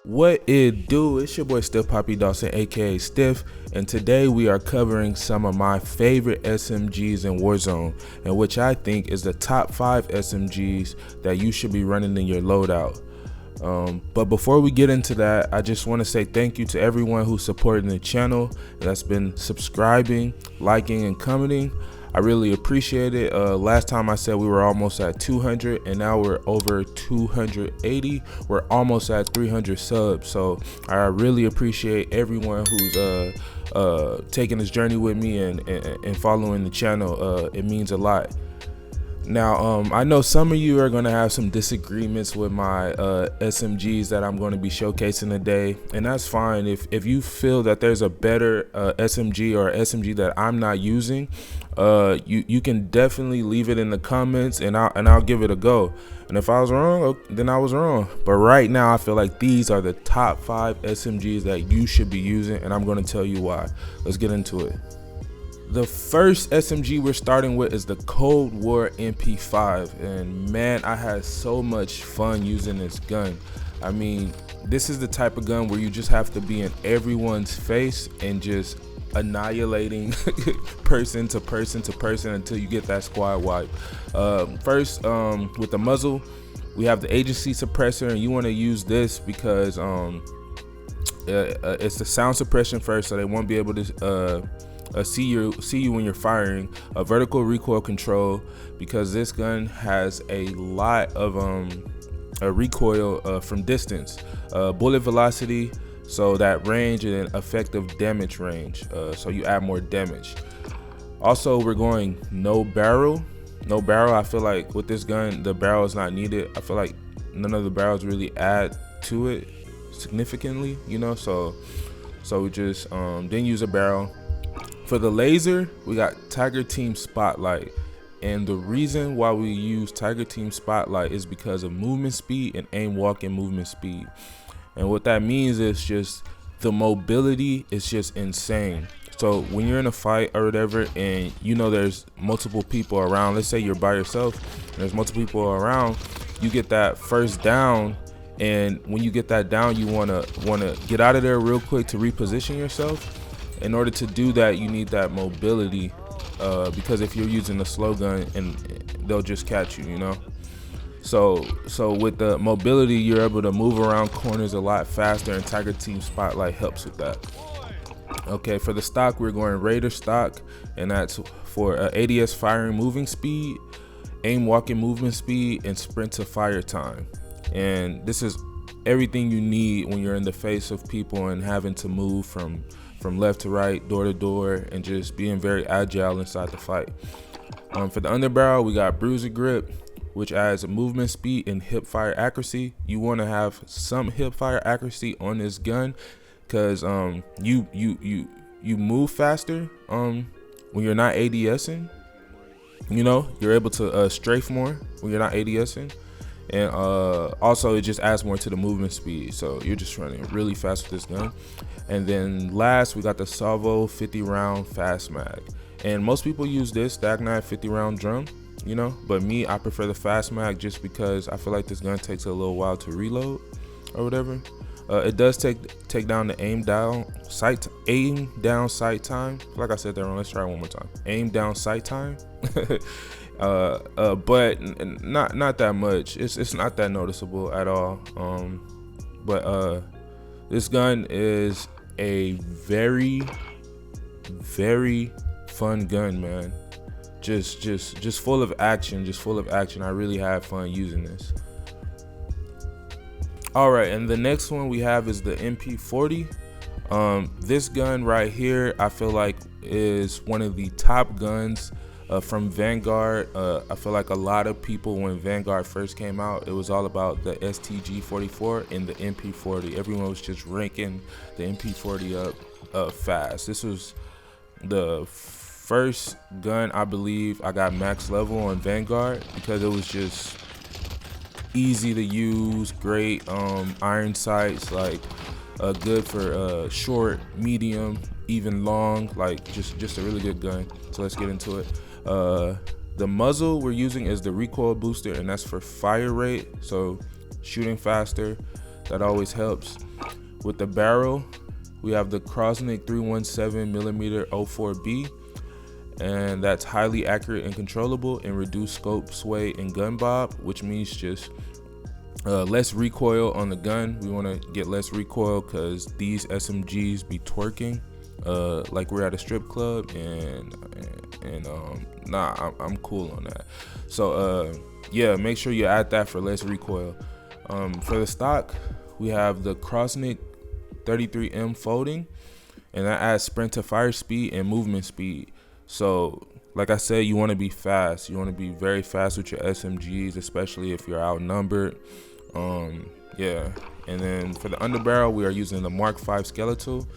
What it do? It's your boy Stiff Poppy Dawson, aka Stiff, and today we are covering some of my favorite SMGs in Warzone, and which I think is the top 5 SMGs that you should be running in your loadout. But before we get into that, I just want to say thank you to everyone who's supporting the channel, that's been subscribing, liking, and commenting. I really appreciate it. Last time I said we were almost at 200, and now we're over 280. We're almost at 300 subs, so I really appreciate everyone who's taking this journey with me and following the channel. It means a lot. Now, I know some of you are going to have some disagreements with my SMGs that I'm going to be showcasing today, and that's fine. If you feel that there's a better SMG or SMG that I'm not using, you can definitely leave it in the comments, and I'll give it a go. And if I was wrong, then I was wrong. But right now, I feel like these are the top 5 SMGs that you should be using, and I'm going to tell you why. Let's get into it. The first SMG we're starting with is the War MP5, and man, I had so much fun using this gun. I mean, this is the type of gun where you just have to be in everyone's face and just annihilating person to person to person until you get that squad wipe. First, with the muzzle, we have the agency suppressor, and you want to use this because it's the sound suppression first, so they won't be able to see you when you're firing. A vertical recoil control, because this gun has a lot of a recoil from distance. Bullet velocity, so that range, and effective damage range, so you add more damage. Also, we're going no barrel. I feel like with this gun, the barrel is not needed. I feel like none of the barrels really add to it significantly, you know, so we just didn't use a barrel. For the laser, we got Tiger Team Spotlight, and the reason why we use Tiger Team Spotlight is because of movement speed and aim walking movement speed. And what that means is just the mobility is just insane. So when you're in a fight or whatever, and you know there's multiple people around, let's say you're by yourself and there's multiple people around, you get that first down, and when you get that down, you wanna get out of there real quick to reposition yourself. In order to do that, you need that mobility, because if you're using a slow gun, and they'll just catch you, you know. So with the mobility, you're able to move around corners a lot faster, and Tiger Team Spotlight helps with that. Okay, for the stock, we're going Raider stock, and that's for ADS firing moving speed, aim walking movement speed, and sprint to fire time. And this is everything you need when you're in the face of people and having to move from left to right, door to door, and just being very agile inside the fight. For the underbarrel, we got Bruiser Grip, which adds movement speed and hip fire accuracy. You want to have some hip fire accuracy on this gun, because you move faster when you're not ADSing. You know, you're able to strafe more when you're not ADSing. And also, it just adds more to the movement speed, so you're just running really fast with this gun. And then last, we got the Salvo 50 round fast mag, and most people use this Stagnite 50 round drum, you know, but me, I prefer the fast mag just because I feel like this gun takes a little while to reload or whatever. It does take down the aim down sight time. Like I said that wrong. Let's try it one more time. Aim down sight time. But not that much. It's not that noticeable at all. But this gun is a very fun gun, man. Just full of action. I really had fun using this. All right, and the next one we have is the MP40. This gun right here, I feel like is one of the top guns from Vanguard. I feel like a lot of people, when Vanguard first came out, it was all about the STG-44 and the MP40. Everyone was just ranking the MP40 up fast. This was the first gun I believe I got max level on Vanguard, because it was just easy to use, great iron sights, like good for short, medium, even long, like just a really good gun. So let's get into it. The muzzle we're using is the recoil booster, and that's for fire rate, so shooting faster. That always helps. With the barrel, we have the Krosnick 317mm 04B, and that's highly accurate and controllable and reduced scope, sway, and gun bob, which means just less recoil on the gun. We want to get less recoil because these SMGs be twerking like we're at a strip club, and I'm cool on that. So yeah, make sure you add that for less recoil. For the stock, we have the Krosnick 33M folding, and that adds sprint to fire speed and movement speed. So like I said, you want to be fast. You want to be very fast with your SMGs, especially if you're outnumbered. Yeah. And then for the underbarrel, we are using the Mark 5 skeletal,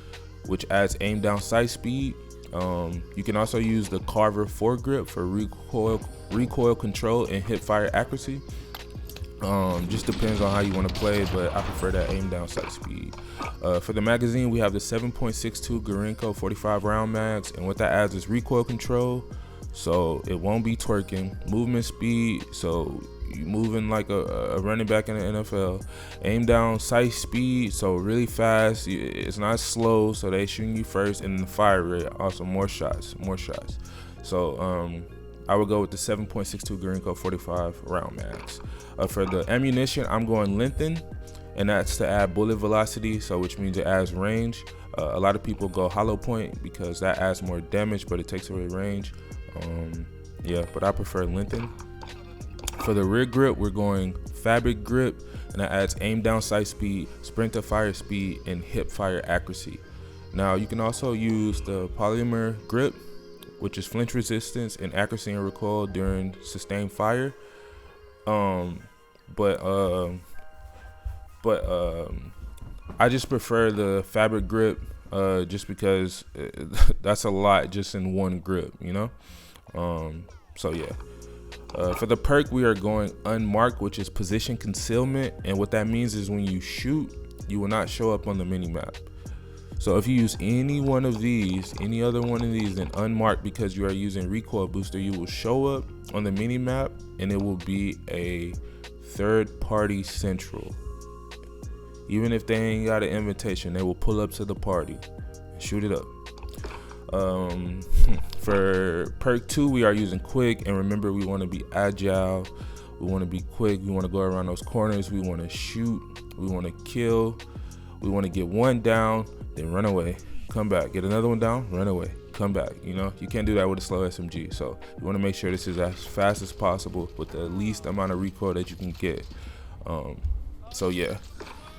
which adds aim down sight speed. You can also use the Carver foregrip for recoil control and hip fire accuracy. Just depends on how you want to play, but I prefer that aim down sight speed. For the magazine, we have the 7.62 Gorenko 45 round mags, and what that adds is recoil control, so it won't be twerking. Movement speed, so you moving like a running back in the NFL. Aim down sight speed, so really fast. It's not slow, so they shooting you first, and the fire rate, also more shots. So I would go with the 7.62 Gorenko 45 round mags. For the ammunition, I'm going lengthen, and that's to add bullet velocity, so which means it adds range. A lot of people go hollow point because that adds more damage, but it takes away range. Yeah, but I prefer lengthen. For the rear grip, we're going fabric grip, and that adds aim down sight speed, sprint to fire speed, and hip fire accuracy. Now you can also use the polymer grip, which is flinch resistance and accuracy and recoil during sustained fire. But I just prefer the fabric grip, just because that's a lot just in one grip, you know. So yeah. For the perk, we are going unmarked, which is position concealment, and what that means is when you shoot, you will not show up on the mini map. So if you use any one of these, any other one of these, then unmarked, because you are using recoil booster, you will show up on the mini map, and it will be a third-party central. Even if they ain't got an invitation, they will pull up to the party and shoot it up. For perk 2, we are using quick, and remember, we want to be agile, we want to be quick, we want to go around those corners, we want to shoot, we want to kill, we want to get one down, then run away, come back, get another one down, run away, come back. You know, you can't do that with a slow SMG, so you want to make sure this is as fast as possible with the least amount of recoil that you can get. So yeah.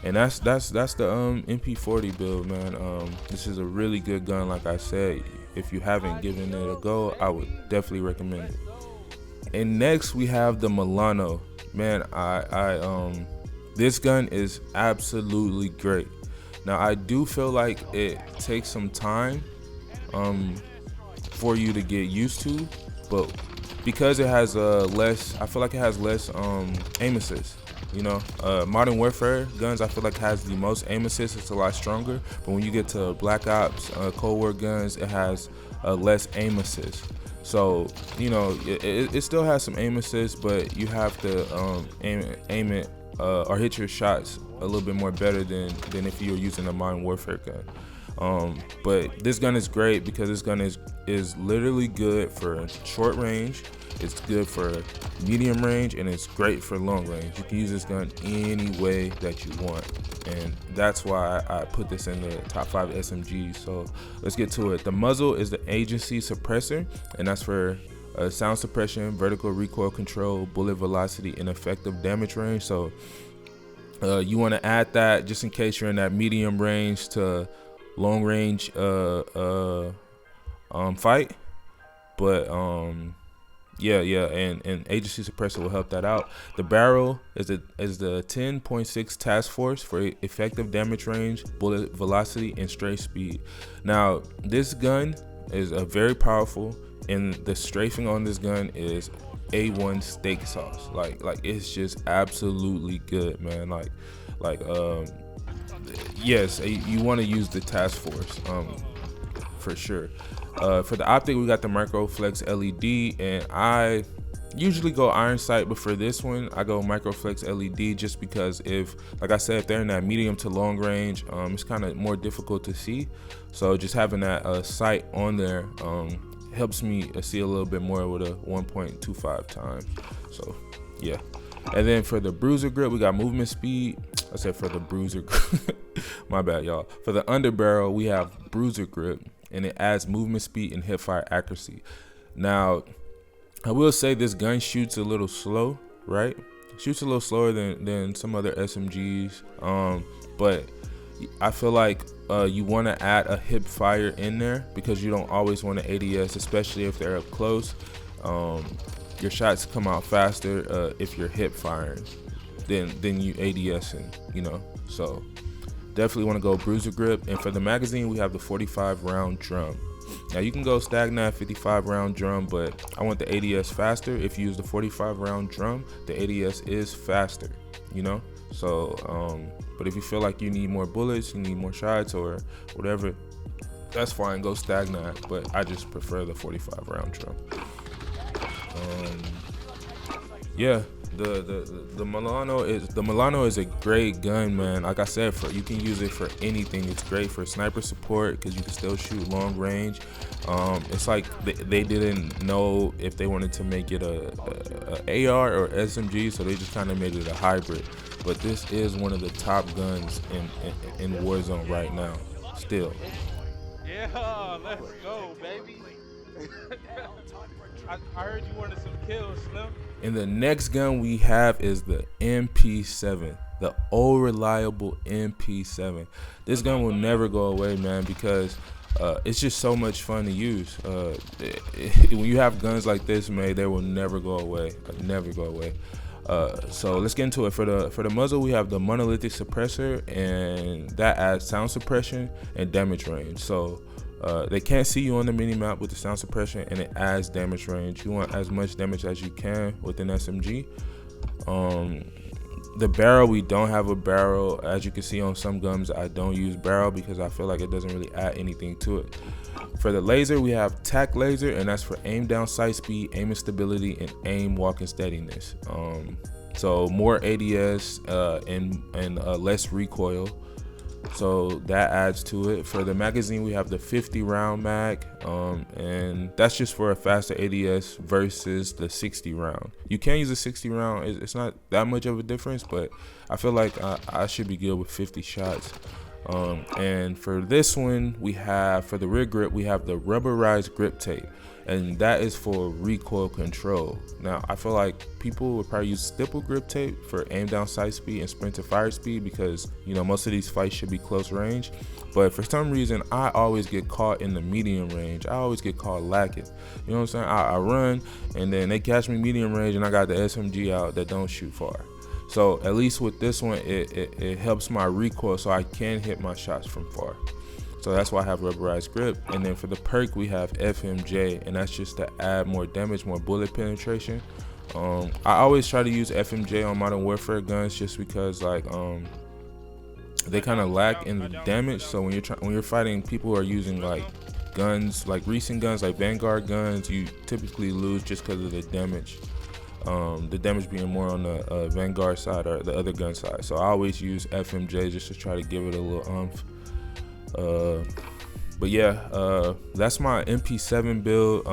And that's the MP40 build, man. This is a really good gun. Like I said, if you haven't given it a go, I would definitely recommend it. And next we have the Milano. Man, this gun is absolutely great. Now I do feel like it takes some time for you to get used to, but because it has less, I feel like it has less aim assist. You know, Modern Warfare guns, I feel like has the most aim assist. It's a lot stronger, but when you get to Black Ops, Cold War guns, it has less aim assist. So, you know, it still has some aim assist, but you have to aim it or hit your shots a little bit more better than if you were using a Modern Warfare gun. But this gun is great because this gun is literally good for short range. It's good for medium range, and it's great for long range. You can use this gun any way that you want, and that's why I put this in the top 5 SMGs. So let's get to it. The muzzle is the agency suppressor, and that's for sound suppression, vertical recoil control, bullet velocity, and effective damage range. So you want to add that just in case you're in that medium range to long range fight. But yeah, and agency suppressor will help that out. The barrel is the 10.6 task force for effective damage range, bullet velocity, and stray speed. Now this gun is very powerful, and the strafing on this gun is A1 steak sauce. Like it's just absolutely good, man. Yes, you want to use the task force for sure. For the optic, we got the micro flex LED, and I usually go iron sight, but for this one I go microflex LED, just because if, like I said, if they're in that medium to long range, it's kind of more difficult to see. So just having that sight on there helps me see a little bit more with a 1.25 time. So yeah. And then for the bruiser grip, we got movement speed. I said for the bruiser grip. My bad, y'all. For the underbarrel, we have bruiser grip, and it adds movement speed and hipfire accuracy. Now, I will say this gun shoots a little slow, right? Shoots a little slower than some other SMGs. But I feel like you want to add a hip fire in there, because you don't always want to ADS, especially if they're up close. Your shots come out faster if you're hip firing than you ADSing, you know. So definitely want to go bruiser grip. And for the magazine, we have the 45 round drum. Now you can go stagnant 55 round drum, but I want the ADS faster. If you use the 45 round drum, the ADS is faster, you know. So but if you feel like you need more bullets, you need more shots or whatever, that's fine, go stagnant, but I just prefer the 45 round drum. Yeah, the Milano is a great gun, man. Like I said, you can use it for anything. It's great for sniper support because you can still shoot long range. It's like they didn't know if they wanted to make it a AR or SMG, so they just kind of made it a hybrid. But this is one of the top guns in Warzone right now, still. Yeah, let's go, baby. I heard you wanted some kills, Slim. And the next gun we have is the MP7, the old reliable MP7. This gun will never go away, man, because it's just so much fun to use. When you have guns like this, man, they will never go away. Never go away. So let's get into it. For the muzzle, we have the monolithic suppressor, and that adds sound suppression and damage range. So they can't see you on the mini map with the sound suppression, and it adds damage range. You want as much damage as you can with an SMG. The barrel, we don't have a barrel. As you can see on some guns, I don't use barrel because I feel like it doesn't really add anything to it. For the laser, we have tac laser, and that's for aim down sight speed, aim and stability, and aim walking steadiness. So more ADS and less recoil. So that adds to it. For the magazine, we have the 50 round mag, and that's just for a faster ADS versus the 60 round. You can use a 60 round. It's not that much of a difference, but I feel like I should be good with 50 shots. And for this one, for the rear grip, we have the rubberized grip tape, and that is for recoil control. Now, I feel like people would probably use stipple grip tape for aim down sight speed and sprint to fire speed, because, you know, most of these fights should be close range. But for some reason, I always get caught in the medium range. I always get caught lacking. You know what I'm saying? I run, and then they catch me medium range, and I got the SMG out that don't shoot far. So at least with this one, it helps my recoil, so I can hit my shots from far. So that's why I have rubberized grip. And then for the perk, we have FMJ, and that's just to add more damage, more bullet penetration. I always try to use FMJ on Modern Warfare guns just because, like, they kind of lack in the damage. So when you're fighting people who are using like guns, like recent guns, like Vanguard guns, you typically lose just because of the damage. The damage being more on the Vanguard side or the other gun side. So I always use FMJ just to try to give it a little oomph. But yeah, that's my MP7 build.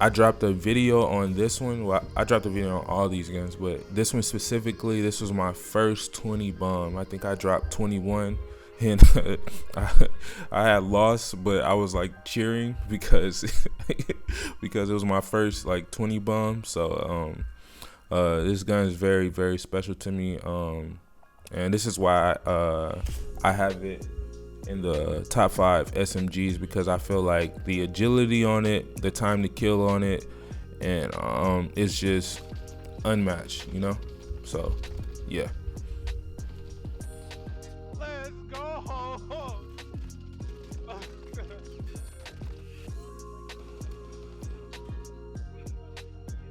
I dropped a video on this one. Well, I dropped a video on all these guns, but this one specifically, this was my first 20 bomb. I think I dropped 21, and I had lost, but I was like cheering because because it was my first like 20 bomb. So this gun is very, very special to me, and this is why I have it in the top 5 SMGs, because I feel like the agility on it, the time to kill on it, and it's just unmatched, you know. So yeah. Let's go.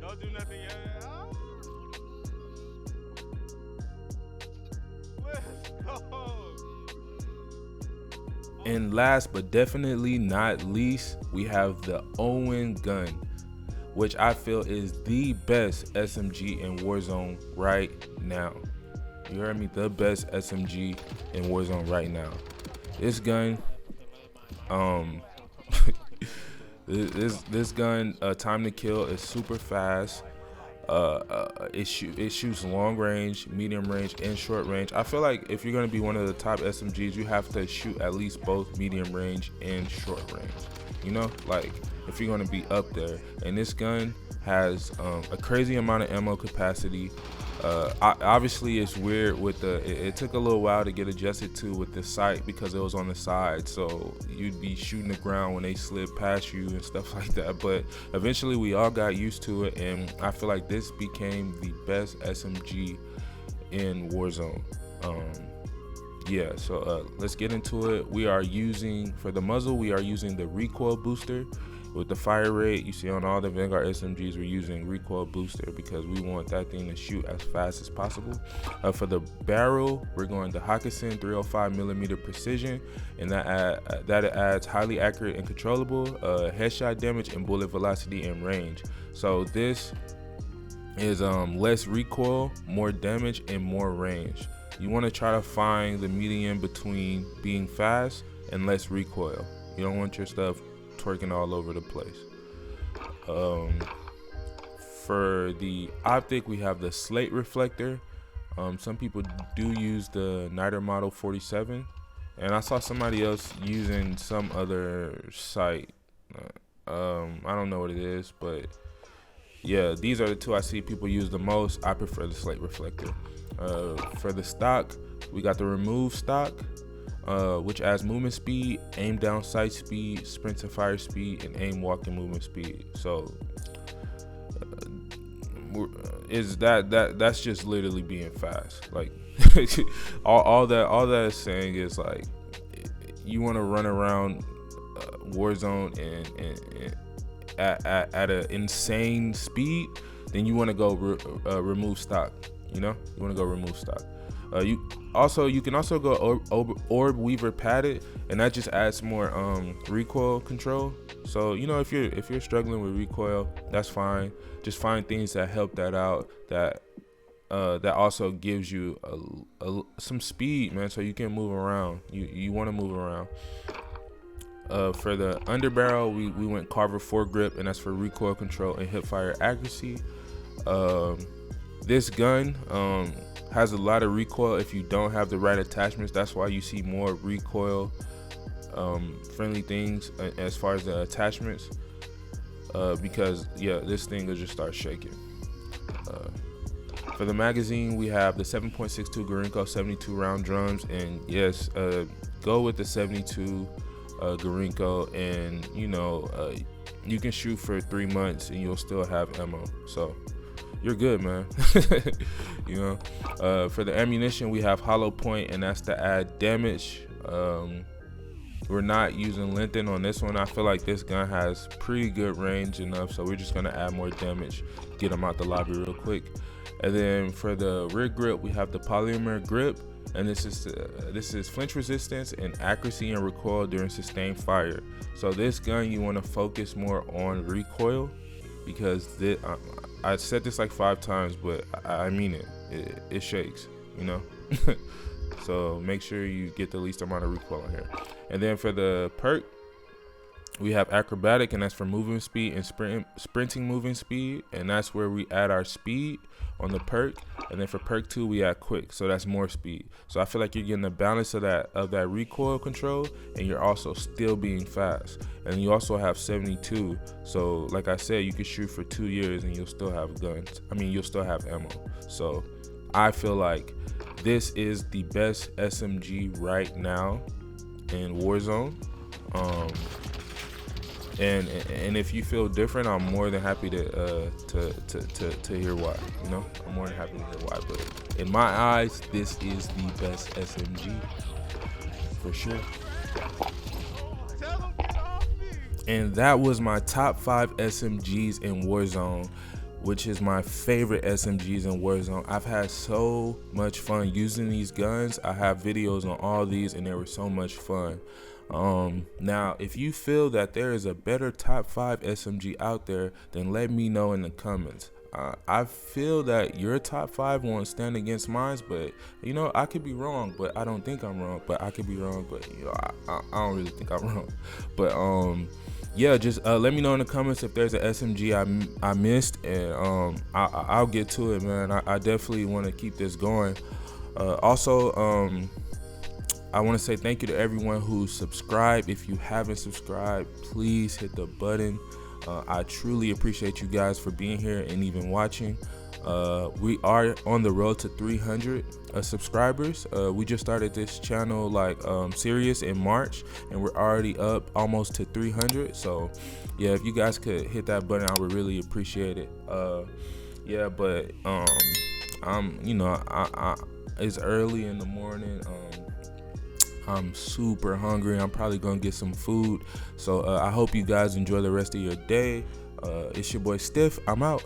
Don't do nothing yet. Let's go. And last but definitely not least, we have the Owen gun. which I feel is the best SMG in Warzone right now. You heard me, the best SMG in Warzone right now. This gun, this gun, time to kill is super fast. It shoots long range, medium range, and short range. I feel like if you're gonna be one of the top SMGs, you have to shoot at least both medium range and short range. You know, like if you're gonna be up there. And this gun has a crazy amount of ammo capacity. Obviously it's weird with it took a little while to get adjusted to with the sight because it was on the side, so you'd be shooting the ground when they slid past you and stuff like that. But eventually we all got used to it, and I feel like this became the best SMG in Warzone. Yeah, so let's get into it. We are using, for the muzzle, we are using the recoil booster. With the fire rate, you see on all the Vanguard SMGs, we're using recoil booster because we want that thing to shoot as fast as possible. For the barrel, we're going to Hawkinson 305mm precision, and that adds highly accurate and controllable headshot damage and bullet velocity and range. So this is less recoil, more damage, and more range. You want to try to find the median between being fast and less recoil. You don't want your stuff twerking all over the place. For the optic, we have the slate reflector. Some people do use the Niter Model 47, and I saw somebody else using some other site. I don't know what it is, but yeah, these are the two I see people use the most. I prefer the slate reflector. For the stock, we got the remove stock, which adds movement speed, aim down sight speed, sprint to fire speed, and aim walking movement speed. So that's just literally being fast. Like all that is saying is, like, you want to run around Warzone and at an insane speed, then you want to go remove stock. You know, you want to go remove stock. You can also go orb weaver padded, and that just adds more recoil control. So, you know, if you're struggling with recoil, that's fine. Just find things that help that out, that also gives you some speed, man, so you can move around. You want to move around. For the underbarrel, we went Carver foregrip, and that's for recoil control and hip fire accuracy. This gun has a lot of recoil if you don't have the right attachments. That's why you see more recoil friendly things as far as the attachments, because yeah, this thing will just start shaking. For the magazine, we have the 7.62 Gorenko 72 round drums, and yes, go with the 72 Gorenko, and you know, you can shoot for 3 months and you'll still have ammo, so you're good, man. You know, for the ammunition, we have hollow point, and that's to add damage. We're not using Linton on this one. I feel like this gun has pretty good range enough, so we're just gonna add more damage, get them out the lobby real quick. And then for the rear grip, we have the polymer grip, and this is flinch resistance and accuracy and recoil during sustained fire. So this gun, you want to focus more on recoil, because I said this like 5 times, but I mean it. It shakes, you know. So make sure you get the least amount of recoil in here. And then for the perk, we have acrobatic, and that's for movement speed and sprinting moving speed, and that's where we add our speed on the perk. And then for perk 2, we add quick, so that's more speed. So I feel like you're getting the balance of that recoil control, and you're also still being fast. And you also have 72, so like I said, you can shoot for 2 years and you'll still have guns. I mean, you'll still have ammo. So I feel like this is the best SMG right now in Warzone. And if you feel different, I'm more than happy to hear why. You know, I'm more than happy to hear why. But in my eyes, this is the best SMG for sure. And that was my top 5 SMGs in Warzone, which is my favorite SMGs in Warzone. I've had so much fun using these guns. I have videos on all these, and they were so much fun. Now, if you feel that there is a better top 5 SMG out there, then let me know in the comments. I feel that your top 5 won't stand against mine, but you know, I could be wrong, but I don't think I'm wrong. But I could be wrong, but you know, I don't really think I'm wrong. But yeah, just let me know in the comments if there's an SMG I missed, and I'll get to it, man. I definitely want to keep this going. Also, I want to say thank you to everyone who subscribed. If you haven't subscribed, please hit the button. I truly appreciate you guys for being here and even watching. We are on the road to 300 subscribers. We just started this channel serious in March, and we're already up almost to 300. So yeah, if you guys could hit that button, I would really appreciate it. Yeah, but it's early in the morning. I'm super hungry. I'm probably gonna get some food. So I hope you guys enjoy the rest of your day. It's your boy Stiff. I'm out.